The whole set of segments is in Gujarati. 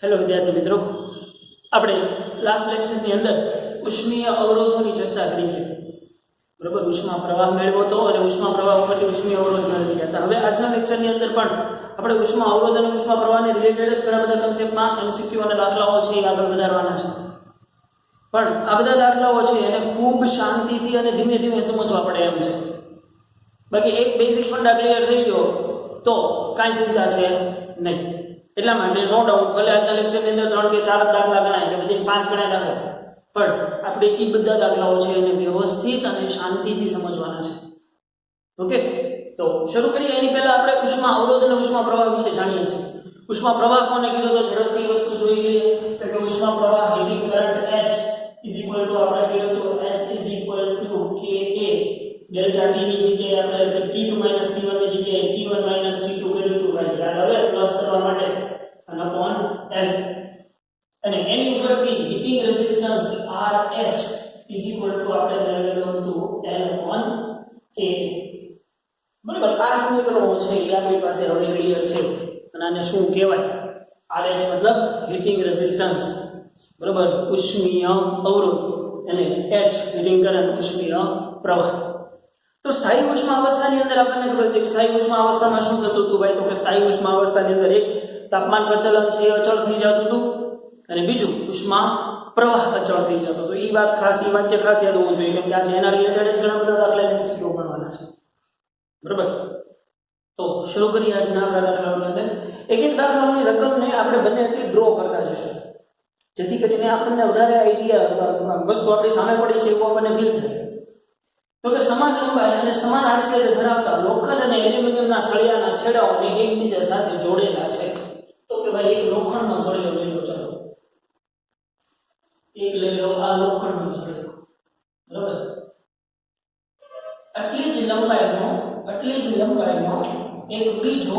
હેલો વિદ્યાર્થી મિત્રો, આપણે લાસ્ટ લેક્ચરની અંદર ઉષ્મીય અવરોધોની ચર્ચા કરી છે. બરાબર, ઉષ્મા પ્રવાહ મેળવ્યો હતો અને ઉષ્મા પ્રવાહ ઉપરથી ઉષ્મીય અવરોધ મેળવી ગયા હતા. હવે આજના લેક્ચરની અંદર પણ આપણે ઉષ્મા અવરોધ અને ઉષ્મા પ્રવાહને રિલેટેડ જ ઘણા બધા કન્સેપ્ટમાં MCQ અને દાખલાઓ છે એ આગળ વધારવાના છે. પણ આ બધા દાખલાઓ છે એને ખૂબ શાંતિથી અને ધીમે ધીમે સમજવા પડે એમ છે. બાકી એક બેઝિક ફંડા ક્લિયર થઈ ગયો તો કાંઈ ચિંતા છે નહીં. એટલા માટે નો ડાઉટ ભલે આજના લેક્ચરની અંદર 3 કે 4 દાખલા ગણાય કે બધી 5 ગણાય દાખલા, પણ આપણે એ બધા દાખલાઓ છે એને વ્યવસ્થિત અને શાંતિથી સમજવાના છે. ઓકે, તો શરૂ કરીએ. એની પહેલા આપણે ઉષ્મા અવરોધ અને ઉષ્મા પ્રવાહ વિશે જાણીએ છીએ. ઉષ્મા પ્રવાહ કોને કીધું તો ઝડપથી વસ્તુ જોઈ લઈએ કે ઉષ્મા પ્રવાહ હીટિંગ કરંટ H આપણે કીધું તો H KA ડેલ્ટા T ની જગ્યાએ આપણે T2 - T1 ની જગ્યાએ T1 - T2 કર્યું હતું ભાઈ. યાદ આવે પ્લસ કરવા માટે અને અપોન L. અને એની ઉપરથી હીટિંગ રેઝિસ્ટન્સ RH આપણે મેળવેલું હતું L/A. બરાબર, આ સમીકરણો છે એ આપણી પાસે હવે ક્લિયર છે. અને આને શું કહેવાય? RH મતલબ હીટિંગ રેઝિસ્ટન્સ, બરાબર, ઉષ્મીય અવરોધ, અને H હીટિંગ કરંટ, ઉષ્મીય પ્રવાહ. તો સ્થાયી ઉષ્મા અવસ્થાની અંદર આપણને ખબર છે કે સ્થાયી ઉષ્મા અવસ્થામાં શું થતું હતું ભાઈ? તો કે સ્થાયી ઉષ્મા અવસ્થાની અંદર એક તાપમાન પ્રચલન છે એ અચળ થઈ જતું હતું અને બીજું ઉષ્મા પ્રવાહ અચળ થઈ જતો હતો. એ વાત ખાસ, એ વાક્ય ખાસ યાદ હોવું જોઈએ કેમ કે આજે એના રિલેટેડ જ ઘણા બધા દાખલા MCQ ભણવાના છે. બરાબર, તો શરૂ કરીએ આજના આપણા દાખલાઓની અંદર. એક એક દાખલાઓની રકમને આપણે બંને એટલી ડ્રો કરતા જઈશું જેથી કરીને આપણને વધારે આઈડિયા, વસ્તુ આપણી સામે પડી છે એવું આપણને ફીલ થાય. તો કે સમાન લંબાઈ અને સમાન આડછેદ ધરાવતા લોખંડ અને એલ્યુમિનિયમના સળિયાના છેડાઓને એકબીજા સાથે જોડેલા છે. તો કે ભાઈ એક લોખંડનો સળિયો લઈ લો, ચલો એક લઈ લો, આ લોખંડનો સળિયો, બરાબર. આટલી જ લંબાઈનો એક બીજો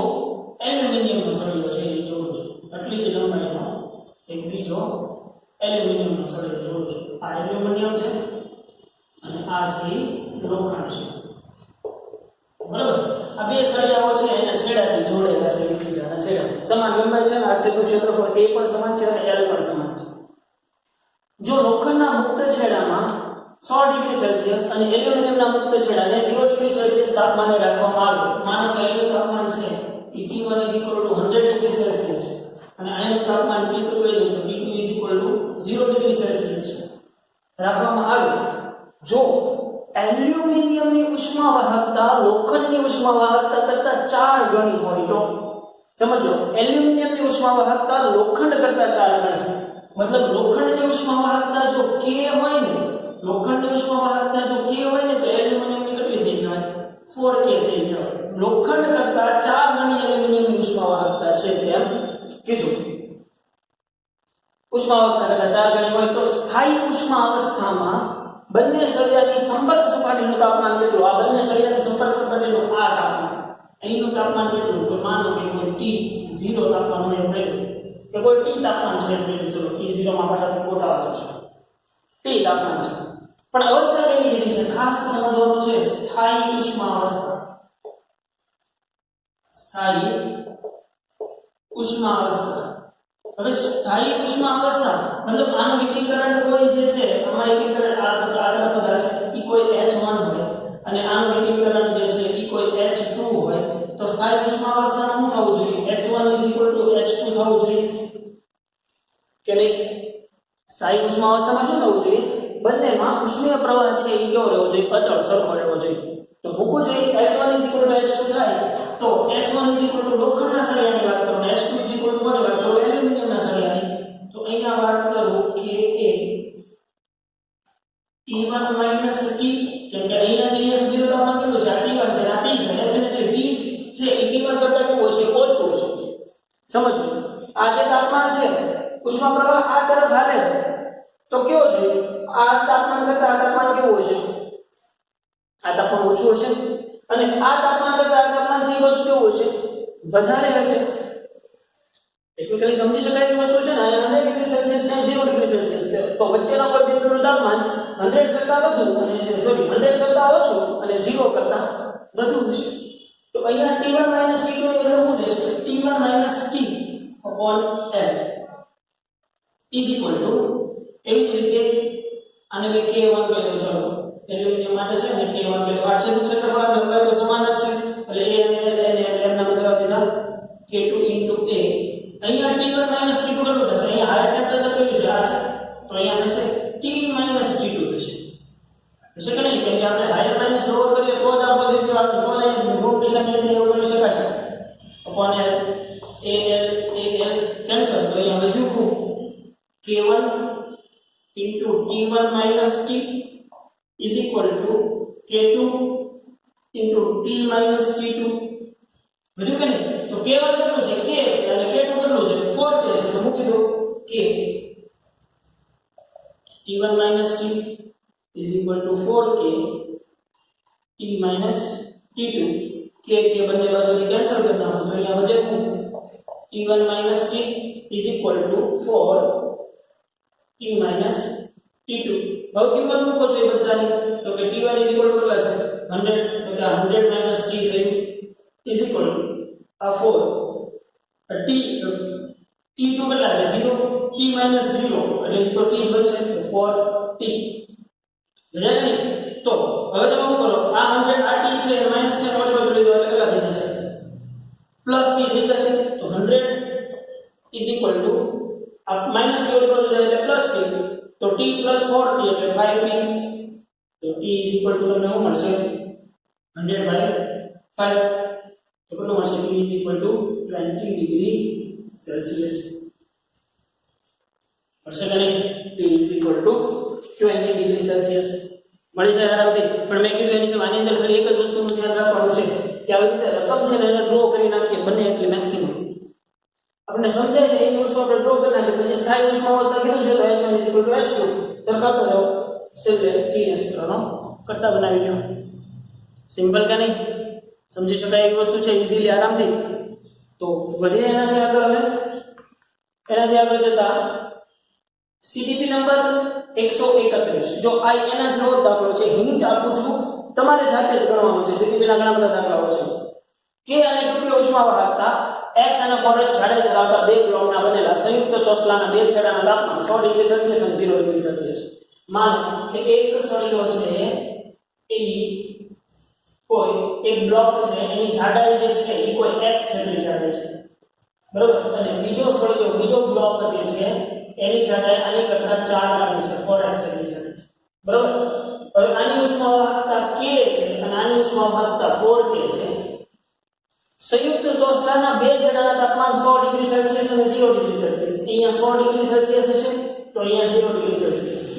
એલ્યુમિનિયમનો સળિયો છે એ જોડું છું. આટલી જ લંબાઈનો એક બીજો એલ્યુમિનિયમનો સળિયો જોડું છું. આ એલ્યુમિનિયમ છે અને આ છે લોખંડ છે, બરાબર. આ બે સળિયાઓ છે એના છેડાથી જોડેલા છે, એકબીજાના છેડાથી. સમાન લંબાઈ છે અને આડછેદનું ક્ષેત્રફળ A પણ સમાન છે અને L પણ સમાન છે. જો લોખંડના મુક્ત છેડામાં 100 ડિગ્રી સેલ્સિયસ અને એલ્યુમિનિયમના મુક્ત છેડાને 0 ડિગ્રી સેલ્સિયસ તાપમાને રાખવામાં આવે, માનો કે એનું તાપમાન છે T1 100 ડિગ્રી સેલ્સિયસ છે અને આનું તાપમાન T2 કહી દો તો T2 0 ડિગ્રી સેલ્સિયસ છે, રાખવામાં આવે. જો એલ્યુમિનિયમની ઉષ્મા વાહકતા લોખંડની ઉષ્મા વાહકતા કરતા 4 ગણી હોય તો સમજો, એલ્યુમિનિયમની ઉષ્મા વાહકતા લોખંડ કરતા 4 ગણી, મતલબ લોખંડની ઉષ્મા વાહકતા જો K હોય ને, લોખંડની ઉષ્મા વાહકતા જો K હોય ને તો એલ્યુમિનિયમની કેટલી થઈ જાય? 4K થઈ જાય. લોખંડ કરતા 4 ગણી એલ્યુમિનિયમની ઉષ્મા વાહકતા છે તેમ કીધું. ઉષ્મા વાહકતા કરતા 4 ગણી હોય તો સ્થાયી ઉષ્મા અવસ્થામાં બંને સળિયાની સંપર્ક સપાટીનું તાપમાન કેટલું? આ બંને સળિયાની સંપર્ક સપાટીનું આ તાપમાન, અહીંનું તાપમાન કેટલું? તો માનો કે કોઈ T0 તાપમાન હોય એમ કહ્યું કે કોઈ T તાપમાન છે એમ કહ્યું. ચલો T0 માં પાછા ખોટા વાંચો છો, T તાપમાન છે. પણ અવસ્થા કેવી લીધી છે ખાસ સમજવાનું છે. સ્થાયી ઉષ્મા અવસ્થા, સ્થાયી ઉષ્મા અવસ્થા. હવે સ્થાયી ઉષ્મા અવસ્થા મતલબ આનો હીટિંગ કરંટ કોઈ જે છે, આમાં હીટિંગ કરંટ આ તરફ છે ઈ કોઈ H1 હોય અને આનો હીટિંગ કરંટ જે છે ઈ કોઈ H2 હોય તો સ્થાયી ઉષ્મા અવસ્થામાં શું થવું જોઈએ? H1 H2 થવું જોઈએ કે નહીં? સ્થાયી ઉષ્મા અવસ્થામાં શું થવું જોઈએ? બંનેમાં ઉષ્મીય પ્રવાહ છે એ કેવો રહેવો જોઈએ? અચળ, સરખો રહેવો જોઈએ. તો મૂકવું જોઈએ H1 H2 થાય તો H1 લોખંડના સળિયાની વાત કરો અને H2 કોની વાત કરો? એલ્યુમિનિયમના સળિયાની. તો અહીંયા વાત કરો કે T1 - T, કેમ કે અહીંયા જે S0 તાપમાન કેટલું છે? T1 છે, આ T છે, ડેફિનેટલી T છે એ T1 કરતા કેવું હશે? ઓછું હશે. સમજો, આ જે તાપમાન છે ઉષ્મા પ્રવાહ આ તરફ હાલે છે તો કેવો છે? આ તાપમાન કરતા આ તાપમાન કેવું હશે? આ તાપમાન ઓછું હશે અને આ તાપમાન કરતા આ તાપમાન છે એ બાજુ કેવું હશે? વધારે હશે. ટેકનિકલી સમજી શકાય એવી વસ્તુ છે ને. 100 ડિગ્રી સેલ્સિયસ છે, 0 ડિગ્રી સેલ્સિયસ છે, તો વચ્ચેના કોઈ બિંદુનું તાપમાન 100 કરતા વધુ અને 100 કરતા ઓછું અને 0 કરતા વધુ હશે. તો અહીંયા T1 - T2 ની અંદર શું થશે? upon L is equal to એવી જ રીતે આને મેં K1 કહી દઉં. ચલો એલ્યુમિનિયમ માટે છે ને K1 કહી દઉં. આ છેદનું ક્ષેત્રફળ લંબાઈ તો સમાન જ છે એટલે A અને L ના બદલા દીધા K2 into A. અહીંયા T1 minus T2 કેટલું થશે? અહીંયા હાયર ટેમ્પરેચર કયું છે? આ છે તો અહીંયા થશે T minus T2 થશે. થશે કે નહીં? કેમ કે આપણે હાયર માઇનસ લોઅર કરીએ તો જ આ પોઝિટિવ આવે, તો જ અહીં ગ્રુપ નિશાની એવું કરી શકાશે. upon L AL કેન્સલ તો અહીંયા વધ્યું K1 into T1 minus T is equal to K2 into T minus T2. વધ્યું કે નહીં? તો K1 કેટલું છે? K છે અને K2 કેટલું છે? 4K છે. તો મૂકી દો K T1 minus T is equal to 4K T minus T2. K બંને બાજુથી કેન્સલ કરી નાખો તો અહીંયા વધે T1 minus T is equal to 4 T minus T2. હવે કિંમત મૂકો છો એ બધાની તો કે T1 is equal to કેટલા છે? 100 તો કે 100 minus T થયું is equal to આ 4 T2 કેટલા છે? 0 T minus 0 એટલે તો T બનશે તો 4T. બરાબર ને? તો હવે તમે શું કરો? આ 100 આ T છે માઈનસ છે ઓલી બાજુ લઈ જાઓ એટલે કેટલા થઈ જશે? પ્લસ T થઈ જશે. તો 100 is equal to આ માઈનસ T ઓલી બાજુ જાય એટલે પ્લસ T. તો T plus 4T એટલે 5T. તો T is equal to તમને શું મળશે? 100 by 5. તો કેટલું મળશે? T is equal to 20 degree Celsius. મળશે કે નહીં? T is equal to 20 degree Celsius. મળી જાય આરામથી. પણ મેં કીધું એની છે આની અંદર ખાલી એક જ વસ્તુનું ધ્યાન રાખવાનું છે કે આવી રીતે રકમ છે ને એને ડ્રો કરી નાખીએ બને એટલી મેક્સિમમ. આપણે સમજાય ને એ વસ્તુ આપણે ડ્રો કરી નાખીએ. પછી સ્થાયી ઉષ્માવસ્થા કીધું છે તો H1 is equal to H2 સરખાવતા જાઓ છેલ્લે T ના સૂત્રનો કરતા બનાવી લો. સિમ્પલ કે નહીં? સમજી શકાય એવી વસ્તુ છે ઈઝીલી આરામથી. તો વધીએ એનાથી આગળ જતા CDP નંબર 131. જો આ એના જેવો દાખલો છે, હિન્ટ આપું છું, તમારે જાતે જ ગણવાનું છે. CDP ના ઘણા બધા દાખલાઓ છે. કે અને ટૂંકી ઉષ્માવાહકતા x અને 4x જાડાઈ ધરાવતા બે બ્લોકના બનેલા સંયુક્ત ચોસલાના બે છેડાના તાપમાન 100 ડિગ્રી સેલ્સિયસ અને 0 ડિગ્રી સેલ્સિયસ. માનો કે એક સળિયો છે એ કોઈ એક બ્લોક છે એની જાડાઈ જે છે એ કોઈ x જેટલી જાડાઈ છે, બરોબર, અને બીજો સળિયો બીજો બ્લોક જે છે એની જાડાઈ આની કરતા 4 ગણી છે, 4x જેટલી જાડાઈ છે, બરોબર. હવે આની ઉષ્માવાહકતા k છે અને આની ઉષ્માવાહકતા 4k છે. સંયુક્ત ચોસલાના બે છેડાના તાપમાન 100 ડિગ્રી સેલ્સિયસ અને 0 ડિગ્રી સેલ્સિયસ. અહીંયા 100 ડિગ્રી સેલ્સિયસ હશે તો અહીંયા 0 ડિગ્રી સેલ્સિયસ હશે.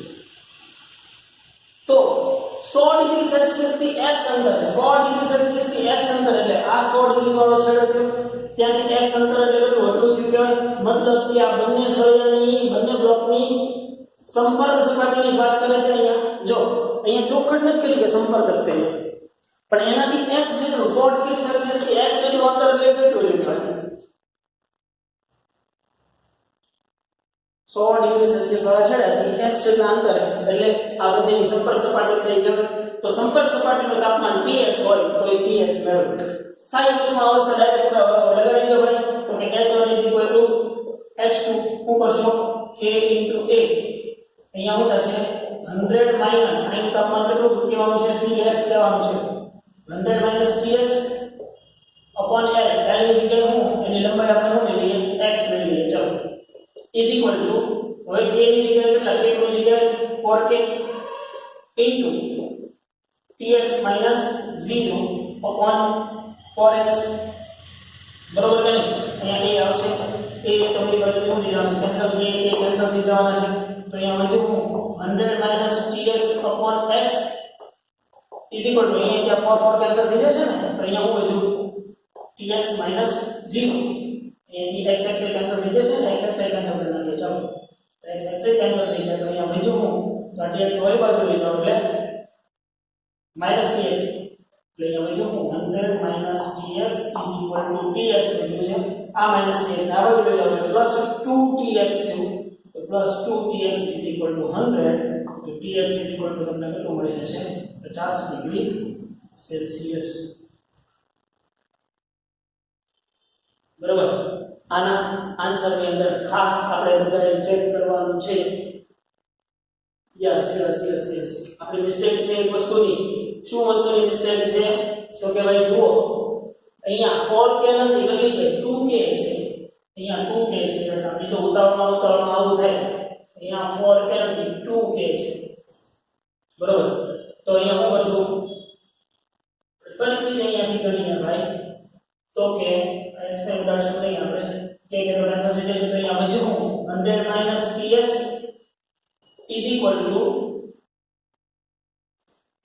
તો 100 ડિગ્રી સેલ્સિયસ થી x અંતર, 100 ડિગ્રી સેલ્સિયસ થી x અંતર એટલે આ 100 ડિગ્રી વાળો છેડો થયો, ત્યાંથી x અંતર એટલે કેટલું એટલું થયું કહેવાય. મતલબ કે આ બંને સળિયાની બંને બ્લોકની સંપર્ક સપાટીની વાત કરે છે. અહીંયા જો અહીંયા ચોખટ નથી કરી કે સંપર્ક જ પહેલા, પણ એનાથી x જેટલું 100 ડિગ્રી સેલ્સિયસ થી x જેટલું અંતર એટલે કેટલું કહેવાય? 100 ડિગ્રી સેલ્સિયસ વાળા છેડાથી x જેટલા અંતર એટલે આ બંનેની સંપર્ક સપાટી થઈ ગઈ. તો સંપર્ક સપાટીનું તાપમાન Tx હોય તો એ Tx મેળવો. સ્થાયી ઉષ્મા અવસ્થા ડાયરેક્ટ લગાડી દો ભાઈ. તો કે H1 = H2 શું કરશો? K * A. અહીંયા શું થશે? 100 માઈનસ આનું તાપમાન કેટલું કહેવાનું છે? Tx લેવાનું છે. 100 - Tx upon L. L ની જગ્યાએ હું એની લંબાઈ આપણે શું લઈ લઈએ? x લઈ લઈએ. ચલો is equal to હવે k ની જગ્યાએ કેટલા? k ની જગ્યાએ 4k into Tx - 0 upon 4x, બરોબર કે નહીં? અહીંયા a આવશે. a તો એ બાજુ શું થઈ જવાનું છે? કેન્સલ થઈ જવાના છે. તો અહીંયા વધ્યું 100 - Tx upon x is equal to અહીંયા ત્યાં 4 કેન્સલ થઈ જશે ને, તો અહીંયા શું વધ્યું? Tx - 0. અહીંયાથી x કેન્સલ થઈ જશે ને, x કેન્સલ કરી નાખીએ. ચાલો x કેન્સલ થઈ ગયા તો અહીંયા વધ્યું હું તો Tx વાળી બાજુ લઈ જાઓ એટલે -Tx. એટલે અહીંયા વધ્યું હું 100 - Tx is equal to Tx વધ્યું છે. આ -Tx આ બાજુ લઈ જાઓ એટલે +2Tx થયું. તો +2Tx is equal to 100. તો Tx is equal to તમને કેટલું મળી જશે? 50 ડિગ્રી સેલ્સિયસ. બરાબર. આના આન્સરની અંદર ખાસ આપણે બધાએ ચેક કરવાનું છે. યસ યસ યસ યસ આપણી મિસ્ટેક છે એક વસ્તુની. શું વસ્તુની મિસ્ટેક છે? તો કે ભાઈ જુઓ અહીંયા 4k નથી, કેટલી છે? 2k છે. અહીંયા 2k છે. યસ આપણી જો ઉતાવળમાં આવું થાય. અહીંયા 4k નથી 2k છે. બરોબર. તો અહીંયા શું કરશું? ફરીથી જ અહીંયાથી ગણીએ ભાઈ. તો કે x ને ઉડાડશું નહીં આપણે. કે તો કેન્સલ થઈ જશે. તો અહીંયા વધ્યું 100 - tx is equal to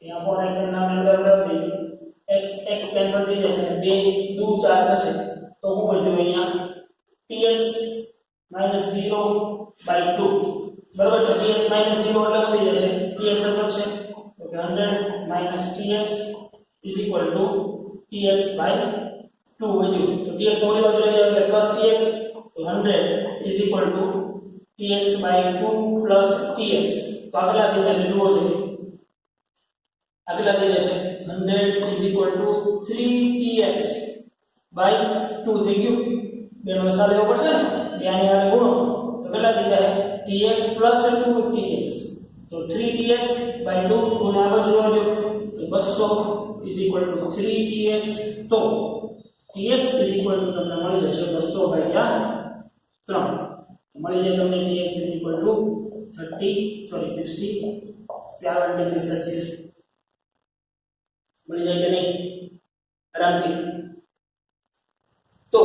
यहाँ 4x नाम में बराबर થઈ x x કેન્સલ થઈ જશે 2 2 4 થશે તો શું બચ્યું અહીંયા tx - 0/2 બરાબર. તો tx - 0 એટલે શું થઈ જશે? tx બચશે તો કે 100 - tx is equal to tx/2 વધ્યું. તો tx ઓલી બાજુ લઈ જાવ એટલે પ્લસ tx. તો 100 is equal to tx/2 plus tx. તો આગળ થઈ જશે જુઓ છો આગળ થઈ જશે 100 is equal to 3tx/2 થઈ ગયું. બેનો લસા લેવો પડશે ને, બે આની વાળે ગુણો તો કેટલા થઈ જાય? tx plus 2tx. તો 3tx/2 ગુણ્યા આ બાજુ આવજો તો 200 is equal to 3tx. તો tx is equal to તમને મળી જશે 200/3 મળી જાય તમને tx is equal to 67 degree Celsius મળી જાય કે નહીં આરામથી. તો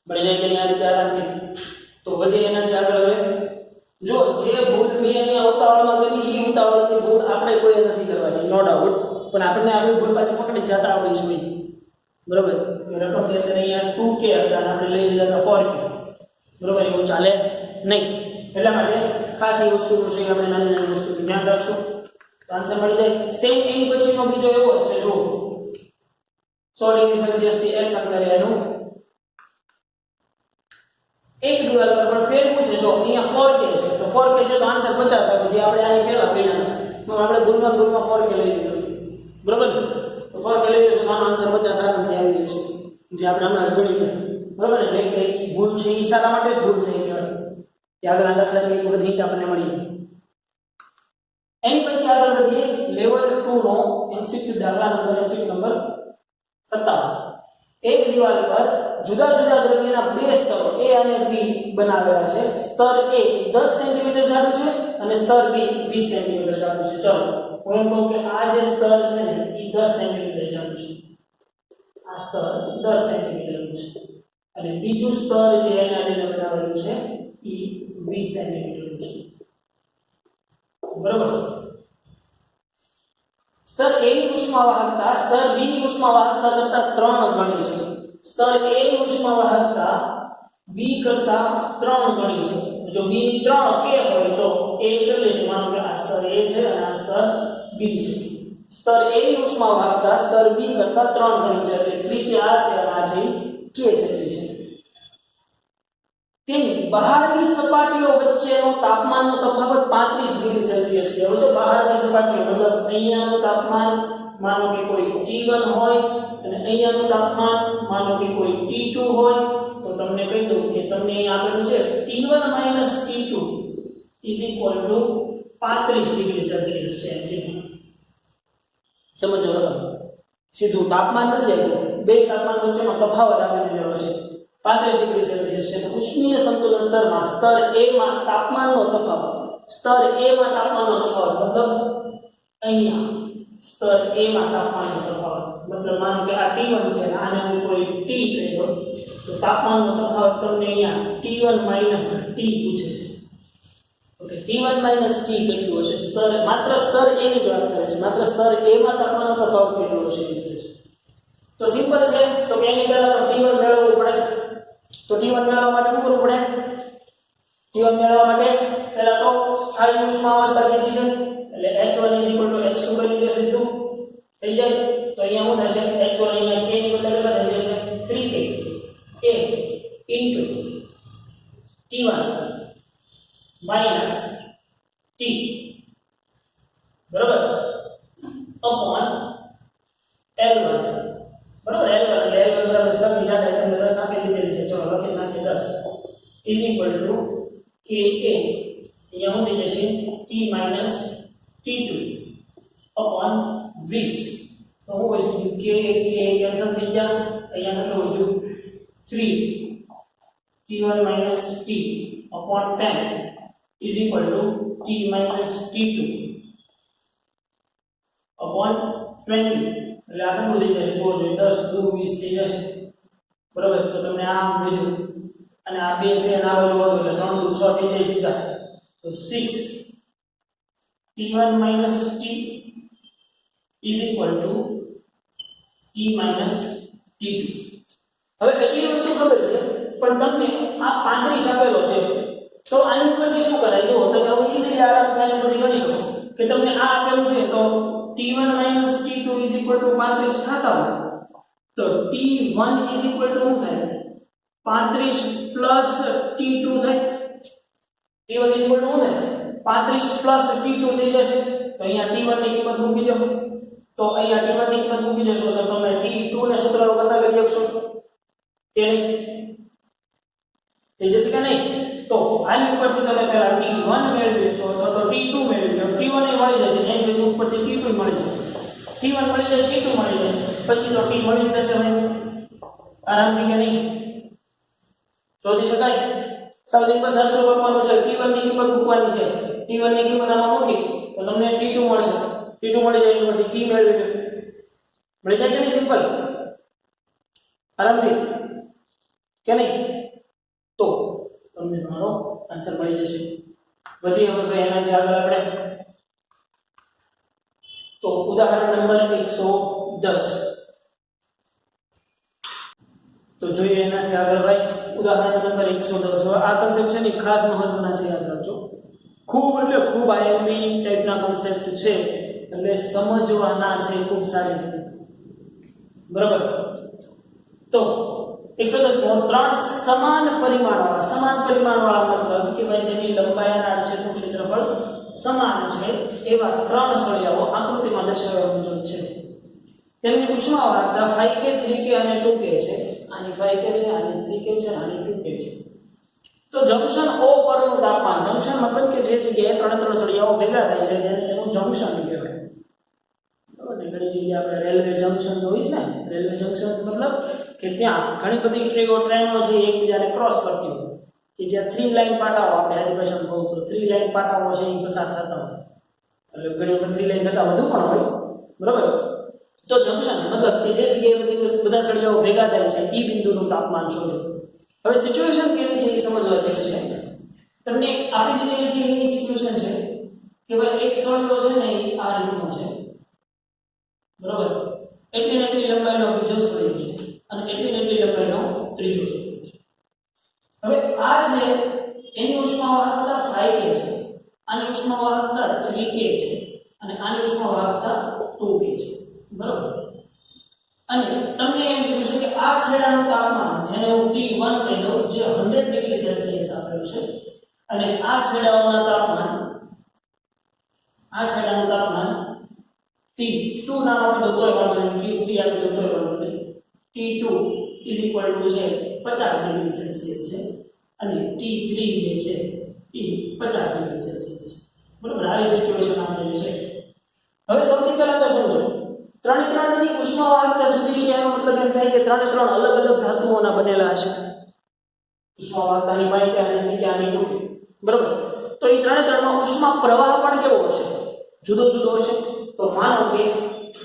મળી જાય કે નહીં આ રીતે આરામથી. તો વધીએ એનાથી આગળ. હવે જો જે ભૂલ મેં અહીંયા ઉતાવળમાં કરી એ ઉતાવળની ભૂલ આપણે કોઈ નથી કરવાની, નો ડાઉટ. પણ આપણને આવી ભૂલ પાછી પકડી જતા આવડવી જોઈએ. બરોબર. રકમ કે અહીંયા 2k હતા અને આપણે લઈ લીધા હતા 4k. બરોબર. એવું ચાલે નહીં. એટલા માટે ખાસ એ વસ્તુનું છે આપણે નાની નાની વસ્તુનું ધ્યાન રાખશું તો આન્સર મળી જાય. સેમ એની પછીનો બીજો એવો જ છે જો 100 ડિગ્રી સેલ્સિયસ થી x અંતરે એનું એક દિવાલ પર પણ ફેર પૂછે. જો અહીંયા 4k છે તો 4k છે તો આન્સર 50 આવે જે આપણે આની પહેલા ગણ્યા હતા. આપણે ગુણમાં 4k લઈ લીધો. બરોબર. તો 4k લઈ લીધો તો આન્સર 50 આરામથી આવી જશે જે આપણે હમણાં જ ગણી ગયા. બરોબર. એટલે એક ભૂલ છે એ સારા માટે જ ભૂલ થઈ ગઈ. ત્યાં આગળ દાખલાની એક વખત હિન્ટ આપણને મળી. એની પછી આગળ વધીએ લેવલ 2 નો MCQ દાખલા નંબર MCQ નંબર 57. એક દિવાલ પર જુદા જુદા દ્રવ્યના બે સ્તરો A અને B બનાવેલા છે. સ્તર A 10 સેન્ટીમીટર જાડું છે અને સ્તર B 20 સેન્ટીમીટર જાડું છે. ચલો હું એમ કહું કે આ જે સ્તર છે ને એ 10 સેન્ટીમીટર જાડું છે. આ સ્તર 10 સેન્ટીમીટરનું છે અને બીજું સ્તર જે એને આને બનાવેલું છે એ 20 સેન્ટીમીટરનું છે. બરાબર. સ્તર A ની ઉષ્માવાહકતા સ્તર B ની ઉષ્માવાહકતા કરતા 3 ગણી છે. સ્તર A ની ઉષ્માવાહકતા B કરતા 3 ગણી છે. જો B ની 3k હોય તો A કેટલી? માનો કે આ સ્તર A છે અને આ સ્તર B છે. સ્તર A ની ઉષ્માવાહકતા સ્તર B કરતા 3 ગણી છે એટલે 3k આ છે અને આ છે k જેટલી છે. તેની બહારની સપાટીઓ વચ્ચેનો તાપમાનનો તફાવત 35 ડિગ્રી સેલ્સિયસ છે. હવે જો બહારની સપાટીઓ મતલબ અહીંયાનું તાપમાન માનો કે કોઈ T1 હોય અને અહીંયાનું તાપમાન માનો કે કોઈ T2 હોય તો તમને કહી દઉં કે તમને અહીં આપેલું છે T1 - T2 = 35 ડિગ્રી સેલ્સિયસ છે. સમજો સીધું તાપમાન નથી આપ્યું, બે તાપમાન વચ્ચેનો તફાવત આપી દીધેલો છે 35 ડિગ્રી સેલ્સિયસ છે. તો ઉષ્મીય સંતુલન સ્તરમાં સ્તર A માં તાપમાનનો તફાવત સ્તર A માં તાપમાનનો તફાવત મતલબ અહીંયા સ્તર A માં તાપમાનનો તફાવત મતલબ માનો કે આ T1 છે અને આને હું કોઈ T કહી દઉં તો તાપમાનનો તફાવત તમને અહીંયા T1 - T પૂછે છે. ઓકે T1 - T કેટલું હશે? સ્તર માત્ર સ્તર A ની જ વાત કરે છે. માત્ર સ્તર A માં તાપમાનનો તફાવત કેટલો હશે એ પૂછે છે. તો સિમ્પલ છે. તો કે એની પહેલા તો T1 મેળવવું પડે. તો T1 મેળવવા માટે શું કરવું પડે? T1 મેળવવા માટે પહેલા તો સ્થાયી ઉષ્માવસ્થા કીધી છે એટલે H1 = H2 કરી દે સીધું થઈ જાય. તો અહીંયા શું થશે H1 અહીંયા k upon L1 બરાબર L1 એટલે L1 બરાબર સરની જાડાઈ તમને 10 આપી દીધેલી છે. ચલો લખી નાખીએ 10 ઇઝ ઇક્વલ ટુ Ka અહીંયા હું થઈ જશે T માઈનસ T2 upon 20 તો હું વધ્યું K કેન્સલ થઈ ગયા અહીંયા કેટલું વધ્યું 3 T1 minus T upon 10 is equal to T minus T2 upon 20 એટલે આ કેટલું થઈ જશે જો 10 2 20 થઈ જશે બરાબર. તો તમને આ મળ્યું અને આ બે છે અને આ બાજુ વધુ એટલે 3 2 6 થઈ જાય સીધા. તો 6 T1 minus T is equal to T minus T2. હવે એટલી વસ્તુ ખબર છે પણ તમને આ 35 આપેલો છે તો આની ઉપરથી શું કરાય જો તમે હવે ઈઝીલી આરામથી આની ઉપરથી ગણી શકો કે તમને આ આપેલું છે તો T1 T2 35 થતા હોય તો T1 શું થાય 35 T2 થાય. T1 શું થાય 35 T2 થઈ જશે. તો અહીંયા T1 ની કિંમત મૂકી દો તો અહીંયા T1 ની કિંમત મૂકી દેશો તો તમે T2 ને સૂત્ર કરતા કરી શકશો કે નહીં થઈ જશે કે નહીં. તો આની ઉપરથી તમે પહેલા T1 મેળવી લેશો તો T2 મેળવી લો. T1 એ મળી જશે એની પછી ઉપરથી T2 મળી જશે. T1 મળી જાય T2 મળી જાય પછી તો T મળી જશે હવે આરામથી કે નહીં શોધી શકાય. સાવ સિમ્પલ સાદું કરવાનું છે. T1 ની કિંમત મૂકવાની છે. T1 ની કિંમત આમાં મૂકી તો તમને T2 મળશે. T2 મળી જાય એની ઉપરથી T મેળવી લો મળી જાય કે નહીં સિમ્પલ આરામથી કે નહીં. તો તમને તમારો આન્સર મળી જશે. વધી હવે તો એનાથી આગળ આપણે તો ઉદાહરણ નંબર 110 તો જોઈએ એનાથી આગળ ભાઈ ઉદાહરણ નંબર 110. હવે આ કન્સેપ્ટ છે ને ખાસ મહત્વના છે યાદ રાખજો. ખૂબ એટલે ખૂબ આઈએમપી ટાઈપના કન્સેપ્ટ છે એટલે સમજવાના છે ખૂબ સારી રીતે બરાબર. તો 110 ત્રણ સમાન પરિમાણવાળા મતલબ કે ભાઈ જેની લંબાઈ અને આડછેદનું ક્ષેત્રફળ સમાન છે એવા ત્રણ સળિયાઓ આકૃતિમાં દર્શાવ્યા મુજબ છે. તેમની ઉષ્મા વાહકતા 5K 3K અને 2K છે. આની 5K છે આની 3K છે આની 2K છે. તો જંક્શન O પરનું તાપમાન જંક્શન મતલબ કે જે જગ્યાએ ત્રણ સળિયાઓ ભેગા થાય છે તેને તેનું જંક્શન કહેવાય. બરાબર ને ઘણી જગ્યાએ આપણે રેલવે જંક્શન જોઈ છે ને રેલવે જંક્શન મતલબ કે ત્યાં ઘણી બધી ટ્રેનો છે એકબીજાને ક્રોસ કરતી હોય કે જ્યાં 3 લાઈન પાટાઓ આપણે આની ભાષામાં કહું તો 3 લાઈન પાટાઓ છે એ પસાર થતા હોય એટલે ઘણી વખત 3 લાઈન કરતા વધુ પણ હોય બરાબર. તો જંક્શન મતલબ કે જે જગ્યાએ બધા સળિયાઓ ભેગા થાય છે એ બિંદુનું તાપમાન શોધો. હવે સિચ્યુએશન કેવી છે એ સમજવા જેવી છે. તમને આપણી દીધેલી છે એની સિચ્યુએશન છે કે ભાઈ એક સળિયો છે ને એ આ રીતનો છે બરાબર. એટલી ને એટલી લંબાઈનો બીજો સળિયો છે અને એટલી ને એટલી લંબાઈનો ત્રીજો સળિયો છે. હવે આ છે એની ઉષ્મા વાહકતા 5K છે આની ઉષ્મા વાહકતા 3K છે અને આની ઉષ્મા વાહકતા 2K છે બરાબર. અને તમને એમ કીધું છે કે આ છેડાનું તાપમાન જેને હું T1 કહી દઉં જે 100 ડિગ્રી સેલ્સિયસ આપેલું છે અને આ છેડાનું તાપમાન T2 નામ આપી દો તોય વાંધો નહીં T3 આપી દો તોય વાંધો નહીં. T2 છે 50 ડિગ્રી સેલ્સિયસ છે અને T3 જે છે એ 50 ડિગ્રી સેલ્સિયસ છે બરાબર. આવી સિચ્યુએશન આપેલી છે. હવે સૌથી પહેલા તો સમજો ત્રણની ઉષ્મા વાહકતા જુદી છે એનો મતલબ એમ થાય કે ત્રણ અલગ અલગ ધાતુઓના બનેલા હશે. ઉષ્મા વાહકતાની 5K અને 3K આની 2K બરાબર. તો એ ત્રણમાં ઉષ્મા પ્રવાહ પણ કેવો હશે જુદો હશે. તો માનો કે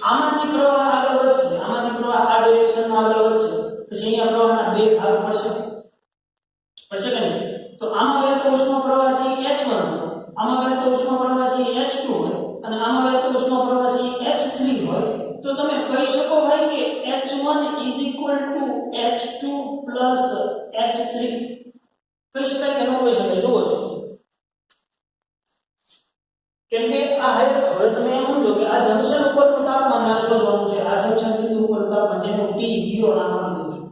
આમાંથી પ્રવાહ આગળ વધશે આમાંથી પ્રવાહ આ ડિરેક્શનમાં આગળ વધશે પછી અહીંયા પ્રવાહના બે ભાગ પડશે કે નહીં. તો આમાં વહેતો ઉષ્મા પ્રવાહ છે H1 હોય આમાં વહેતો ઉષ્મા પ્રવાહ છે H2 હોય અને આમાં વહેતો ઉષ્મા પ્રવાહ છે H3 હોય. તો તમે કહી શકો ભાઈ કે H1 H2 H3 કહી શકાય કે ન કહી શકાય જુઓ છો કેમ કે આ હવે તમે એમ સમજો કે આ જંક્શન ઉપરનું તાપમાન મારે શોધવાનું છે. આ જંક્શન બિંદુ ઉપરનું તાપમાન જેને હું T0 નામ આપી દઉં છું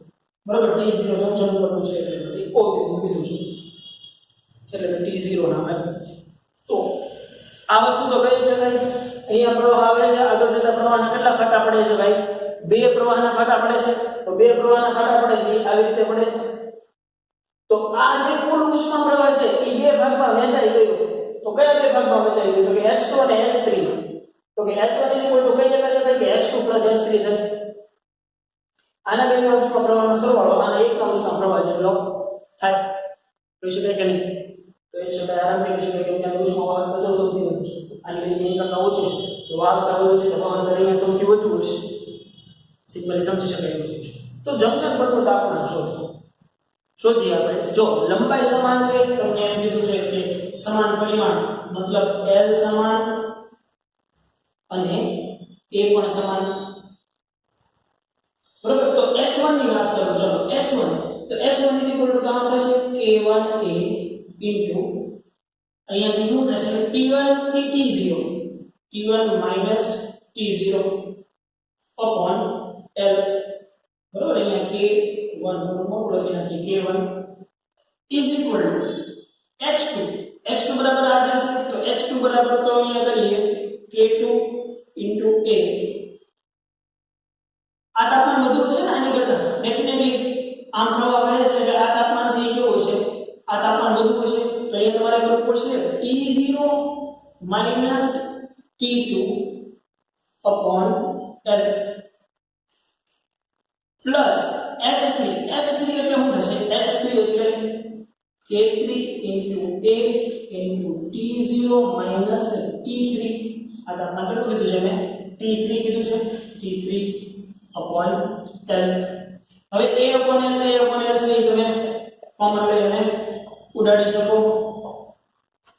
બરાબર. T0 જંક્શન ઉપરનું છે એટલે O બિંદુ કીધું છું એટલે મેં T0 નામ આપ્યું. તો આ વસ્તુ તો કહી શકાય અહીંયા પ્રવાહ આવે છે આગળ જતા છે ભાઈ? બે પ્રવાહના ફાટા પડે છે. તો બે પ્રવાહના ફાટા પડે છે આવી રીતે પડે છે. તો આ જે કુલ ઉષ્મા પ્રવાહ છે એ બે ભાગમાં વહેંચાઈ ગયો. તો કયા બે ભાગમાં વહેંચાઈ ગયો? તો કે H2 અને H3 માં. તો કે H1 કઈ જગ્યા છે ભાઈ? કે H2 H3 થાય. આના બેના ઉષ્મા પ્રવાહનો સરવાળો આના એકના ઉષ્મા પ્રવાહ જેટલો થાય. કહી શકાય કે નહીં? તો એ શકાય, આરામથી કહી શકાય કે ત્યાં ઉષ્મા વાહકતા જો સૌથી વધુ છે. આની લીધે કરતા ઓછી છે. તો વાહકતા વધુ છે તો વહન અહીંયા સૌથી વધુ હશે. સિમ્પલી સમજી શકાય એ વસ્તુ છે. તો જંકશન પરનું તાપમાન શોધીએ આપણે. જો લંબાઈ સમાન છે, તમને એમ કીધું છે કે સમાન પરિમાણ મતલબ L સમાન અને A પણ સમાન. બરાબર. તો H1 ની વાત કરો. ચલો H1. તો H1 કામ થશે K1A ઇન્ટુ અહીંયાથી શું થશે? T1 થી T0. T1 T0 upon L. બરાબર. અહીંયા K1 તો મોટો લખી નાખીએ. K1 is equal to H2. H2 બરાબર આ થશે. તો H2 બરાબર તો અહીંયા કરીએ K2 into A. આ તાપમાન વધુ છે ને આની કરતા ડેફિનેટલી. આમ પ્રવાહ વહે છે એટલે આ તાપમાન છે એ કેવું છે? આ તાપમાન વધુ હશે. તો અહીંયા તમારે કરવું પડશે T0 minus T2 upon L plus H3. H3 એટલે શું થશે? H3 એટલે K3 into A into T0 minus T3. આ તાપમાન કેટલું કીધું છે મેં? T3 કીધું છે. T3 upon L. હવે A upon L છે એ તમે કોમન લઈ અને ઉડાડી શકો.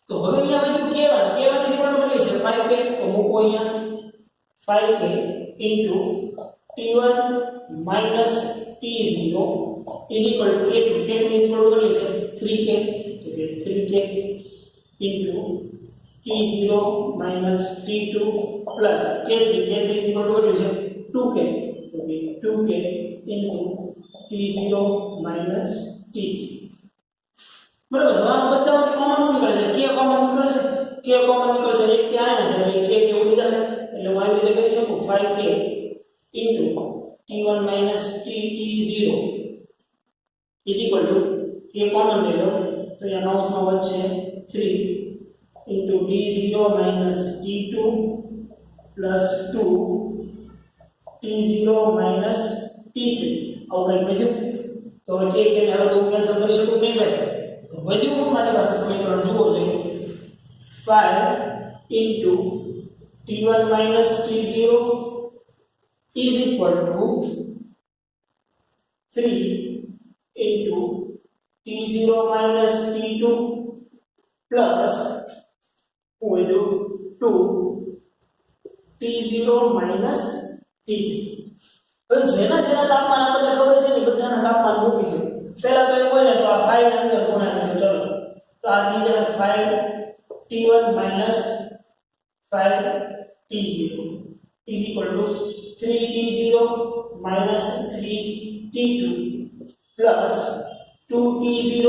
તો હવે અહીંયા બધું K1 is equal to કેટલી છે? 5K. તો મૂકો અહીંયા 5K into T1 minus T0 is equal to K2. K2 is equal to કેટલી છે? 3K. તો કે 3K into T0 minus T2 plus K3. K3 is equal to કેટલી છે? 2K. તો કે 2K into T0 minus T3. બરાબર. હવે આ બધામાંથી કોમન શું નીકળે છે? K કોમન નીકળે છે. K કોમન નીકળે છે. એક ત્યાં છે એટલે K કે ઉડી જાય. એટલે હું આવી રીતે કરી શકું 5K into T1 minus T0 is equal to K common લઈ લો તો અહીંયા કૌંસમાં વચ્ચે 3 into T0 minus T2 plus 2 T0 minus T3. આવું કંઈક વધ્યું. તો હવે કે હવે તો હું કેન્સલ કરી શકું નહીં ભાઈ. તો વધ્યું મારી પાસે સમીકરણ જુઓ જોઈએ 5 into T1 minus T0 is equal to 3 into T0 minus T2 plus 2 T0 minus T3. હવે જેના તાપમાન આપણને ખબર છે ને બધાના તાપમાન મૂકી દો. પહેલા તો એવું હોય ને તો આ 5 ની અંદર ગુણાકાર કરો. ચલો તો આ થઈ જાય 5T1 minus 5T0 is equal to 3T0 minus 3T2 plus 2T0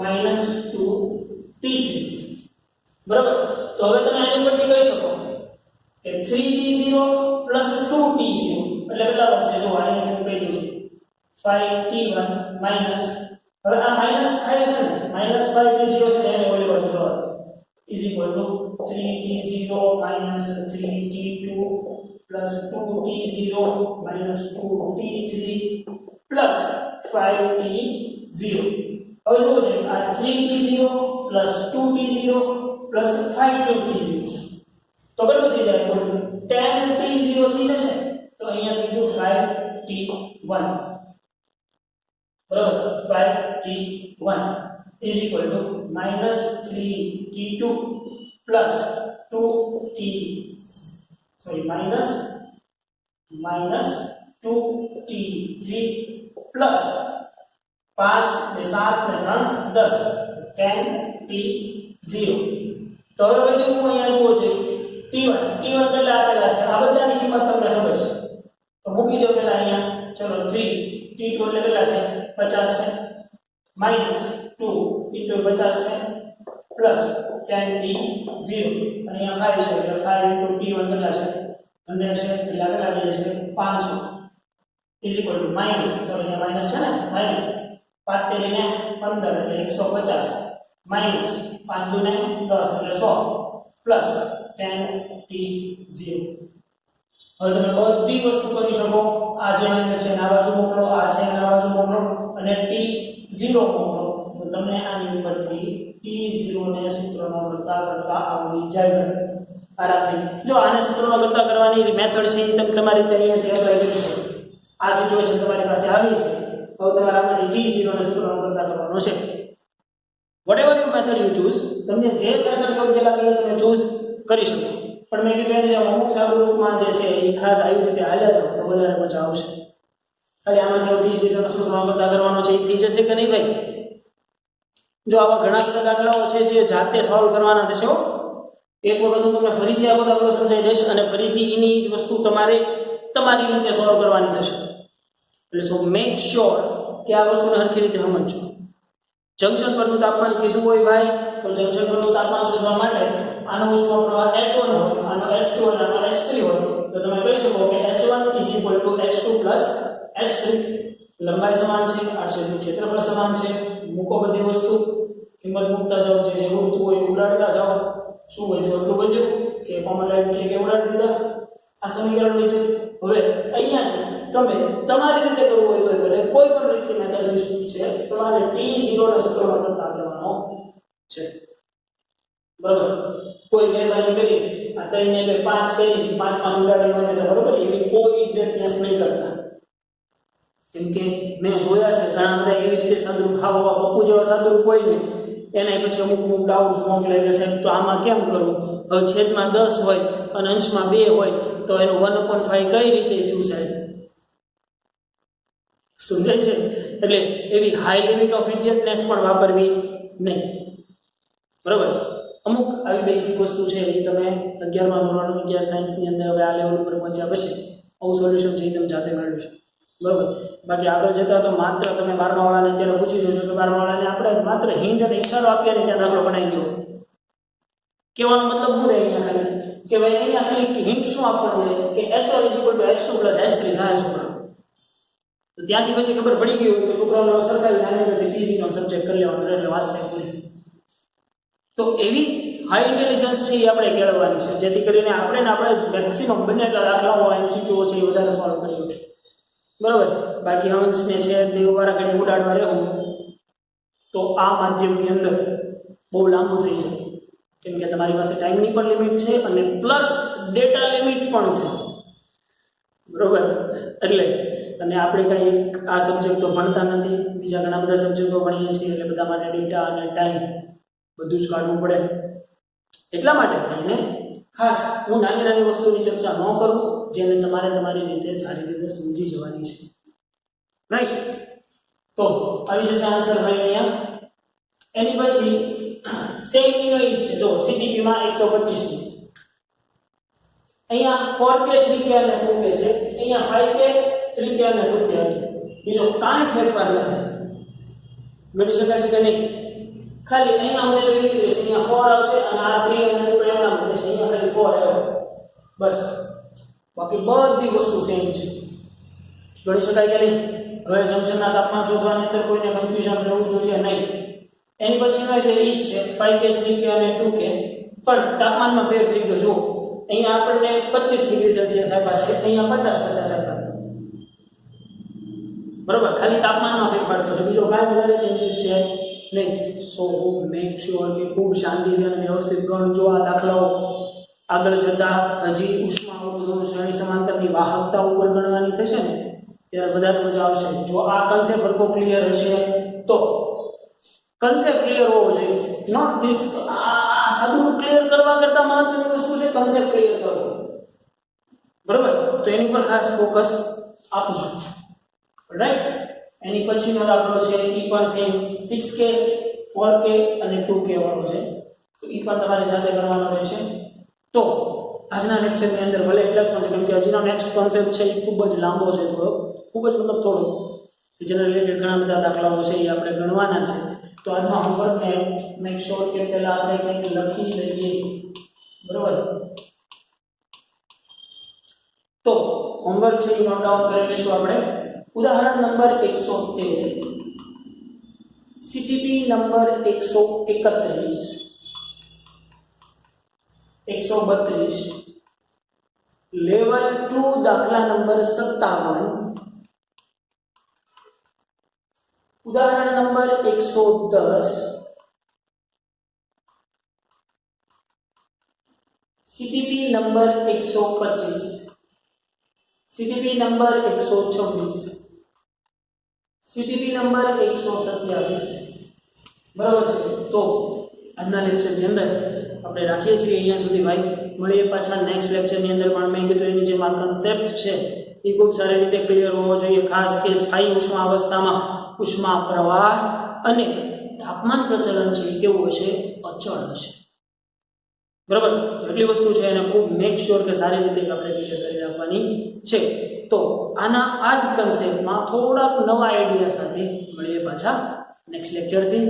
minus 2T3. બરાબર. તો હવે તમે આની પરથી કહી શકો કે 3T0 plus 2T0 એટલે કેટલા વધશે? જો આને હું કહી દઉં છું 5T1 minus, હવે આ -5 છે ને -5T0 છે એને ઓલી બાજુ જોવા is equal to 3T0 minus 3T2 plus 2T0 minus 2T3 plus 5T0. હવે જુઓ છે આ 3T0 plus 2T0 plus 5T0 તો કેટલું થઈ જાય? 10T0 થઈ જશે. તો અહીંયા થઈ ગયું 5T1. બરાબર. 5T1 is equal to minus 3T2 plus 2T3 plus 5 ને 7 ને 3 10 10T0. તો હવે બધું હું અહીંયા જુઓ જોઈએ T1 કેટલા આપેલા છે? આ બધાની કિંમત તમને ખબર છે તો મૂકી દો પહેલા અહીંયા. ચલો 3 T2 એટલે કેટલા છે? 50 છે minus 2 into 50 છે plus 10T0 અને અહીંયા 5 છે એટલે 5 into T1 કેટલા છે? 100 છે એટલે આગળ આવી જશે 500 is equal to minus, sorry અહીંયા માઇનસ છે ને, માઇનસ 5 તેરીને 15 એટલે 150 માઇનસ 5 દુને 10 એટલે 100 પ્લસ 10t0. હવે તમે બધી વસ્તુ કરી શકો. આ જે માઇનસ છે આ બાજુ મોકલો, આ છે આ બાજુ મોકલો અને t0 મોકલો તો તમને આની ઉપરથી t0 ને સૂત્રનો કરતા કરતા આવડી જાય. આરામથી જો આને સૂત્રનો કરતા કરવાની મેથડ છે એ તમે તમારી રીતે અહીંયાથી અપ્લાય કરી શકો. આ સિચ્યુએશન તમારી પાસે આવી છે તો તમારે આમાંથી t0 ને સૂત્રનો કરતા કરવાનો છે. whatever you method you choose, તમને જે મેથડ યોગ્ય લાગે એ તમે ચૂઝ કરી શકો. પણ મેં કીધું કે અમુક સારું રૂપમાં જે છે એ ખાસ આવી રીતે હાલ્યા જાવ તો વધારે મજા આવશે. ખાલી આમાંથી t0 નો સૂત્રનો કરતા કરવાનો છે એ થઈ જશે કે નહીં ભાઈ? જો આવા ઘણા બધા દાખલાઓ છે જે જાતે સોલ્વ કરવાના થશે. એક વખત હું તમને ફરીથી આખો દાખલો સમજાવી દઈશ અને ફરીથી એની જ વસ્તુ તમારે તમારી રીતે સોલ્વ કરવાની થશે. એટલે સો મેક શ્યોર કે આ વસ્તુને સરખી રીતે સમજજો. જંકશન પરનું તાપમાન કીધું હોય ભાઈ તો જંકશન પરનું તાપમાન શોધવા માટે આનો ઉષ્મા પ્રવાહ h1 હોય, આનો h2 હોય, આનો h3 હોય તો તમે કહી શકો કે h1 h2 h3. લંબાઈ સમાન છે, આ ક્ષેત્રફળ સમાન છે. મૂકો બધી વસ્તુ, કિંમત મૂકતા જાઓ, જે જે ઉડતું હોય ઉડાડતા જાઓ. શું હોય એટલું બધું કે કોમન લાઈન કે ઉડાડી દીધા. આ સમીકરણ લીધું. હવે અહીંયાથી તમે તમારી રીતે કરવું હોય તો ભલે કોઈ પણ રીતથી મેથડ યુઝ છે, તમારે t0 ના સૂત્રનો કરતા કરવાનો છે. બરાબર? કોઈ મહેરબાની કરી આ 3 ને 5 કરી 5 ઉડાડી નહોતી તો બરાબર એવી કોઈ પ્રયાસ નહીં કરતા. કેમ કે મેં જોયા છે ઘણા બધા એવી રીતે સાદુરૂપ ખાવા પપ્પુ જેવા સાદુરૂપ હોય ને એને પછી અમુક ડાઉટ મોકલે કે સાહેબ તો આમાં કેમ કરવું? હવે છેદમાં 10 હોય અને અંશમાં 2 હોય તો એનું 1/5 કઈ રીતે થયું સાહેબ? સમજાય છે? એટલે એવી હાઈ લિમિટ ઓફ ઇડિયટનેસ પણ વાપરવી નહીં. બરાબર? અમુક આવી બેઝિક વસ્તુ છે એ તમે 11મા ધોરણ 11 સાયન્સની અંદર હવે આ લેવલ ઉપર પહોંચ્યા પછી આવું સોલ્યુશન છે એ તમે જાતે મેળવી શકો. બરાબર? બાકી આગળ જતા તો માત્ર તમે 12મા વાળાને અત્યારે પૂછી જોશો કે 12મા વાળાને આપણે માત્ર હિન્ટ અને ઈશારો આપ્યા ને ત્યાં દાખલો બનાવી દો. કહેવાનો મતલબ શું રહે અહીંયા ખાલી કે ભાઈ અહીંયા ખાલી હિન્ટ શું આપવાની રહે કે h1 h2 h3 થાય છોકરા. તો ત્યાંથી પછી ખબર પડી ગઈ કે છોકરાઓને સરકારી નાની t0 સબ્જેક્ટ કરી લેવાનો એટલે વાત થાય પૂરી. તો એવી હાઈ ઇન્ટેલિજન્સ છે એ આપણે કેળવવાની છે જેથી કરીને આપણે મેક્સિમમ બંને એટલા દાખલાઓ એમસીક્યુ છે એ વધારે સોલ્વ કરી શકીશું. બરાબર? બાકી અંશને છે દેવવાળા ઘડી ઉડાડવા રહેવું તો આ માધ્યમની અંદર બહુ લાંબુ થઈ જાય. કેમ કે તમારી પાસે ટાઈમની પણ લિમિટ છે અને પ્લસ ડેટા લિમિટ પણ છે. બરાબર? એટલે અને આપણે કાંઈ આ સબ્જેક્ટો ભણતા નથી, બીજા ઘણા બધા સબ્જેક્ટો ભણીએ છીએ એટલે બધા માટે ડેટા અને ટાઈમ બધું જ કાઢવું પડે. એટલા માટે થઈને ખાસ હું નાની નાની વસ્તુની ચર્ચા ન કરું જેને તમારે તમારી રીતે સારી રીતે સમજી જવાની છે. રાઈટ? તો આવી જશે આન્સર ભાઈ અહીંયા. એની પછી સેમ એનો ઈ છે. જો CTP માં 125 અહીંયા 4k 3k અને 2k છે, અહીંયા 5k 3k અને 2k આવી. બીજો કાંઈ ફેરફાર નથી. ગણી શકાય છે કે નહીં? ખાલી અહીંયા અમને લઈ લીધું છે અહીંયા 4 આવશે અને આ 3 અને 2 એમના મળે છે. અહીંયા ખાલી 4 આવે બસ. બાકી બધી વસ્તુ સેમ છે. ગણી શકાય કે નહીં? હવે જંકશનના તાપમાન શોધવાની અંદર કોઈને કન્ફ્યુઝન રહેવું જોઈએ નહીં. એની પછી નો એટલે ઈ છે 5k 3k અને 2k પણ તાપમાનમાં ફેર થઈ ગયો. જો અહીંયા આપણને 25 ડિગ્રી સેલ્સિયસ આપ્યા છે, અહીંયા 50 આપ્યા. બરોબર? ખાલી તાપમાનમાં ફેરફાર થયો છે, બીજો કાંઈ વધારે ચેન્જીસ છે નહીં. સો મેક શ્યોર કે ખૂબ શાંતિથી અને વ્યવસ્થિત ગણજો આ દાખલાઓ. આગળ જતા હજી ઉષ્મા અવરોધોનું શ્રેણી સમાંતરની વાહકતા ઉપર ગણવાની થશે ને ત્યારે વધારે મજા આવશે. જો આ કન્સેપ્ટ હરકો ક્લિયર હશે તો કન્સેપ્ટ ક્લિયર હોવો જોઈએ. નોટ ધીસ આ સાદું ક્લિયર કરવા કરતાં મહત્વની વસ્તુ છે કન્સેપ્ટ ક્લિયર કરવો. બરોબર? તો એની પર ખાસ ફોકસ આપજો. રાઈટ? એની પછીનો દાખલો છે એ પણ સેમ 6k 4k અને 2k વાળો છે. તો એ પણ તમારે જાતે કરવાનો રહેશે. તો આજના લેક્ચરની અંદર ભલે એટલા જ પણ છે કેમ કે હજીનો નેક્સ્ટ કોન્સેપ્ટ છે એ ખૂબ જ લાંબો છે, ખૂબ જ મતલબ થોડો જેના રિલેટેડ ઘણા બધા દાખલાઓ છે એ આપણે ગણવાના છે. તો આજના હોમવર્કને મેક શ્યોર કે પહેલા આપણે કંઈક લખી લઈએ. બરોબર? તો હોમવર્ક છે એ નોટ ડાઉન કરી લઈશું આપણે. ઉદાહરણ નંબર 113, સીટીપી નંબર 131, 132, લેવલ 2 દાખલા નંબર 57, ઉદાહરણ number 110, CTP number 125, CTP number 126, CTP number 127. બરાબર છે. તો આજના લેક્ચરની અંદર આપણે રાખીએ છીએ અહીંયા સુધી ભાઈ. મળીએ પાછા નેક્સ્ટ લેક્ચરની અંદર. પણ મેં કીધું એની જે મારો કન્સેપ્ટ છે એ ખૂબ સારી રીતે ક્લિયર હોવો જોઈએ. ખાસ કે સ્થાયી ઉષ્મા અવસ્થામાં ઉષ્મા પ્રવાહ અને તાપમાન પ્રચલન છે એ કેવું હશે? અચળ હશે. બરાબર. તો એટલી વસ્તુ છે એને ખૂબ મેક શ્યોર કે સારી રીતે આપણે ક્લિયર કરી રાખવાની છે. તો આના આ જ કન્સેપ્ટમાં થોડાક નવા આઈડિયા સાથે મળીએ પાછા નેક્સ્ટ લેક્ચરથી.